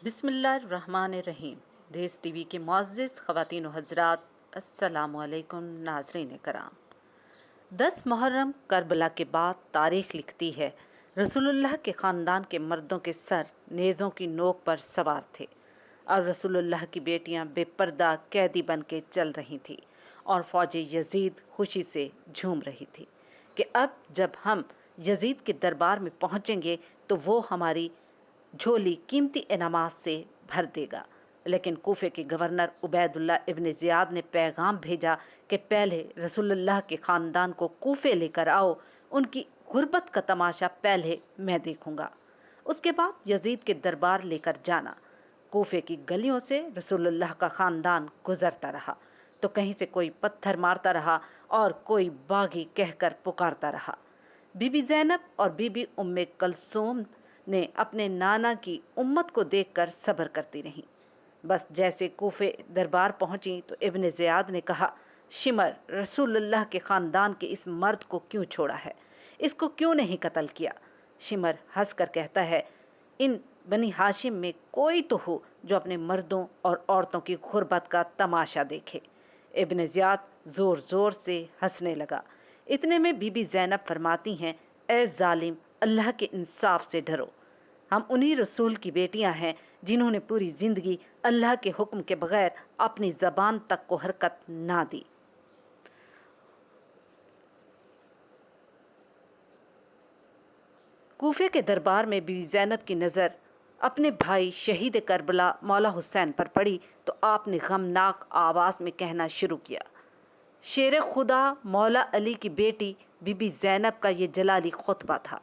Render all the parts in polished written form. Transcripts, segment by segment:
बिस्मिल्लाहिर्रहमानिर्रहीम। देश टीवी के मुअज़्ज़िज़ ख़वातीन व हज़रात, अस्सलामु अलैकुम नाज़रीन कराम। 10 मुहर्रम करबला के बाद तारीख़ लिखती है, रसूलुल्लाह के ख़ानदान के मर्दों के सर नेज़ों की नोक पर सवार थे और रसूलुल्लाह की बेटियां बेपर्दा कैदी बन के चल रही थीं और फ़ौज यजीद खुशी से झूम रही थी कि अब जब हम यजीद के दरबार में पहुँचेंगे तो वो हमारी झोली कीमती इनामात से भर देगा। लेकिन कूफे के गवर्नर उबैदुल्ला इब्न ज़ियाद ने पैगाम भेजा कि पहले रसूलुल्लाह के ख़ानदान को कूफे लेकर आओ, उनकी गुर्बत का तमाशा पहले मैं देखूंगा, उसके बाद यजीद के दरबार लेकर जाना। कूफे की गलियों से रसूलुल्लाह का ख़ानदान गुजरता रहा तो कहीं से कोई पत्थर मारता रहा और कोई बागी कहकर पुकारता रहा। बीबी ज़ैनब और बीबी उम्मे कलसूम ने अपने नाना की उम्मत को देखकर सब्र करती रहीं। बस जैसे कूफे दरबार पहुंची तो इब्न ज़ियाद ने कहा, शिमर रसूलुल्लाह के ख़ानदान के इस मर्द को क्यों छोड़ा है, इसको क्यों नहीं कत्ल किया। शिमर हंस कर कहता है, इन बनी हाशिम में कोई तो हो जो अपने मर्दों और औरतों की गुर्बत का तमाशा देखे। इब्न ज़ियाद ज़ोर ज़ोर से हंसने लगा। इतने में बीबी ज़ैनब फरमाती हैं, ए ज़ालिम, अल्लाह के इंसाफ से डरो। हम उन्हीं रसूल की बेटियां हैं जिन्होंने पूरी ज़िंदगी अल्लाह के हुक्म के बगैर अपनी ज़बान तक को हरकत ना दी। कूफे के दरबार में बीबी ज़ैनब की नज़र अपने भाई शहीद करबला मौला हुसैन पर पड़ी तो आपने गमनाक आवाज़ में कहना शुरू किया, शेर खुदा मौला अली की बेटी बीबी ज़ैनब का ये जलाली खुतबा था।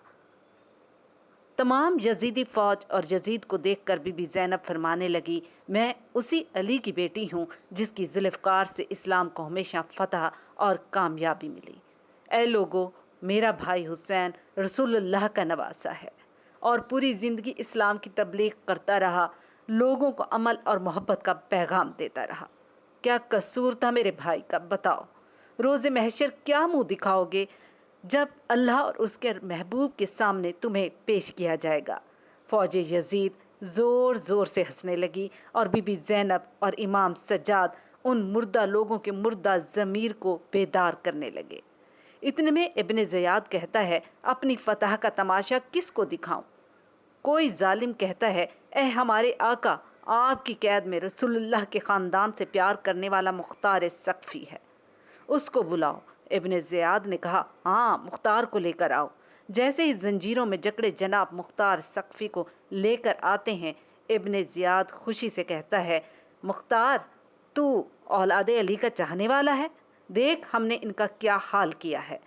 तमाम यजीदी फ़ौज और यजीद को देखकर बीबी ज़ैनब फरमाने लगी, मैं उसी अली की बेटी हूँ जिसकी ज़ुल्फ़कार से इस्लाम को हमेशा फ़तह और कामयाबी मिली। ऐ लोगो, मेरा भाई हुसैन रसूलुल्लाह का नवासा है और पूरी ज़िंदगी इस्लाम की तबलीग करता रहा, लोगों को अमल और मोहब्बत का पैगाम देता रहा। क्या कसूर था मेरे भाई का, बताओ। रोज़े महशर क्या मुँह दिखाओगे जब अल्लाह और उसके महबूब के सामने तुम्हें पेश किया जाएगा। फ़ौज यजीद ज़ोर ज़ोर से हंसने लगी और बीबी ज़ैनब और इमाम सज्जाद उन मुर्दा लोगों के मुर्दा ज़मीर को बेदार करने लगे। इतने में इब्न ज़ियाद कहता है, अपनी फ़तह का तमाशा किस को दिखाऊं। कोई जालिम कहता है, ए हमारे आका, आपकी कैद में रसूलुल्लाह के ख़ानदान से प्यार करने वाला मुख्तार सक़फ़ी है, उसको बुलाओ। इब्न ज़ियाद ने कहा, हाँ, मुख्तार को लेकर आओ। जैसे ही जंजीरों में जकड़े जनाब मुख्तार सक़फ़ी को लेकर आते हैं, इब्न ज़ियाद खुशी से कहता है, मुख्तार, तू औलाद अली का चाहने वाला है, देख हमने इनका क्या हाल किया है।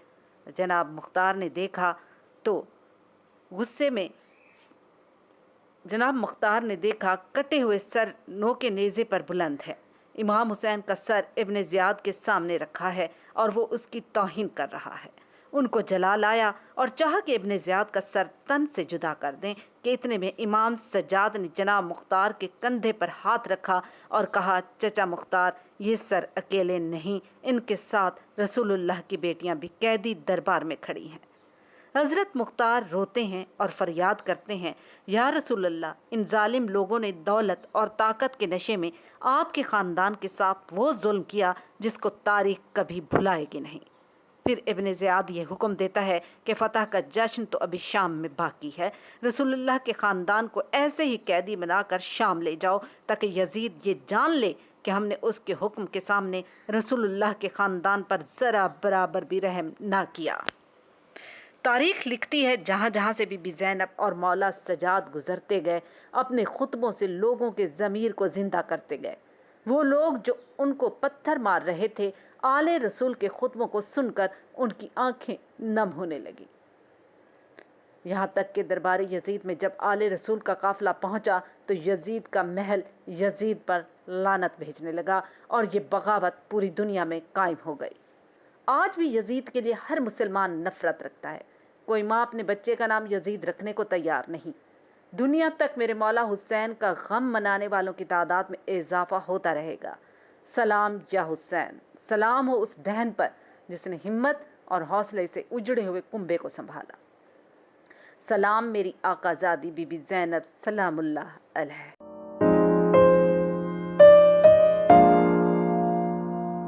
जनाब मुख्तार ने देखा तो गुस्से में जनाब मुख्तार ने देखा कटे हुए सर नोके नेज़े पर बुलंद है। इमाम हुसैन का सर इब्न ज़ियाद के सामने रखा है और वो उसकी तौहीन कर रहा है। उनको जला लाया और चाहा कि इब्न ज़ियाद का सर तन से जुदा कर दें कि इतने में इमाम सज्जाद ने जनाब मुख्तार के कंधे पर हाथ रखा और कहा, चचा मुख्तार, ये सर अकेले नहीं, इनके साथ रसूलुल्लाह की बेटियां भी कैदी दरबार में खड़ी हैं। हज़रत मुख्तार रोते हैं और फरियाद करते हैं, या रसूलल्लाह, इन जालिम लोगों ने दौलत और ताकत के नशे में आपके ख़ानदान के साथ वो जुल्म किया जिसको तारीख़ कभी भुलाएगी नहीं। फिर इब्न ज़ियाद ये हुक्म देता है कि फ़तह का जश्न तो अभी शाम में बाकी है, रसूलुल्लाह के ख़ानदान को ऐसे ही कैदी बनाकर शाम ले जाओ ताकि यजीद ये जान ले कि हमने उसके हुक्म के सामने रसूलुल्लाह के ख़ानदान पर ज़रा बराबर भी रहम ना किया। तारीख़ लिखती है, जहाँ जहाँ से बीबी ज़ैनब और मौला सजाद गुज़रते गए, अपने खुतबों से लोगों के ज़मीर को ज़िंदा करते गए। वो लोग जो उनको पत्थर मार रहे थे, आले रसूल के खुतबों को सुनकर उनकी आंखें नम होने लगी। यहाँ तक कि दरबार यजीद में जब आले रसूल का काफ़िला पहुँचा तो यजीद का महल यजीद पर लानत भेजने लगा और ये बगावत पूरी दुनिया में कायम हो गई। आज भी यजीद के लिए हर मुसलमान नफ़रत रखता है। कोई माँ अपने बच्चे का नाम यजीद रखने को तैयार नहीं। दुनिया तक मेरे मौला हुसैन का गम मनाने वालों की तादाद में इजाफा होता रहेगा। सलाम या हुसैन, सलाम हो उस बहन पर जिसने हिम्मत और हौसले से उजड़े हुए कुंबे को संभाला। सलाम मेरी आकाज़ादी बीबी ज़ैनब सलामुल्लाह अलैहा।